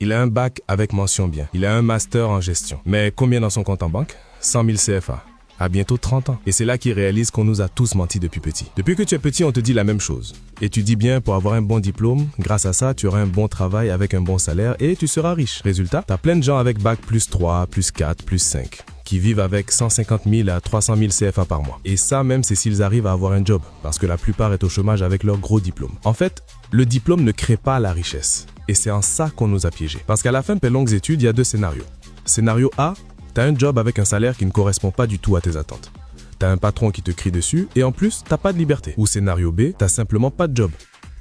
Il a un bac avec mention bien. Il a un master en gestion. Mais combien dans son compte en banque? 100 000 CFA. À bientôt 30 ans. Et c'est là qu'il réalise qu'on nous a tous menti depuis petit. Depuis que tu es petit, on te dit la même chose. Étudie bien pour avoir un bon diplôme. Grâce à ça, tu auras un bon travail avec un bon salaire et tu seras riche. Résultat, t'as plein de gens avec bac plus 3, plus 4, plus 5 qui vivent avec 150 000 à 300 000 CFA par mois. Et ça, même c'est s'ils arrivent à avoir un job, parce que la plupart est au chômage avec leur gros diplôme. En fait, le diplôme ne crée pas la richesse. Et c'est en ça qu'on nous a piégés. Parce qu'à la fin de tes longues études, il y a deux scénarios. Scénario A, t'as un job avec un salaire qui ne correspond pas du tout à tes attentes. T'as un patron qui te crie dessus et en plus, t'as pas de liberté. Ou scénario B, t'as simplement pas de job.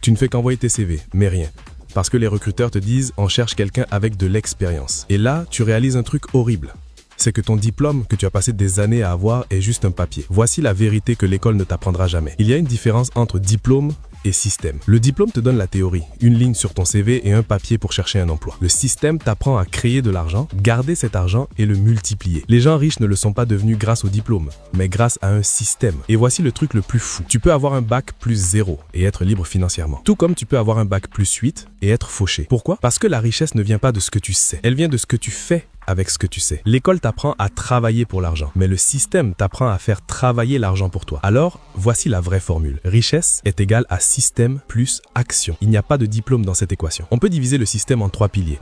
Tu ne fais qu'envoyer tes CV, mais rien. Parce que les recruteurs te disent, on cherche quelqu'un avec de l'expérience. Et là, tu réalises un truc horrible. C'est que ton diplôme que tu as passé des années à avoir est juste un papier. Voici la vérité que l'école ne t'apprendra jamais. Il y a une différence entre diplôme et système. Le diplôme te donne la théorie, une ligne sur ton CV et un papier pour chercher un emploi. Le système t'apprend à créer de l'argent, garder cet argent et le multiplier. Les gens riches ne le sont pas devenus grâce au diplôme, mais grâce à un système. Et voici le truc le plus fou. Tu peux avoir un bac plus 0 et être libre financièrement. Tout comme tu peux avoir un bac plus 8 et être fauché. Pourquoi? Parce que la richesse ne vient pas de ce que tu sais. Elle vient de ce que tu fais avec ce que tu sais. L'école t'apprend à travailler pour l'argent, mais le système t'apprend à faire travailler l'argent pour toi. Alors, voici la vraie formule. Richesse est égale à système plus action. Il n'y a pas de diplôme dans cette équation. On peut diviser le système en 3 piliers.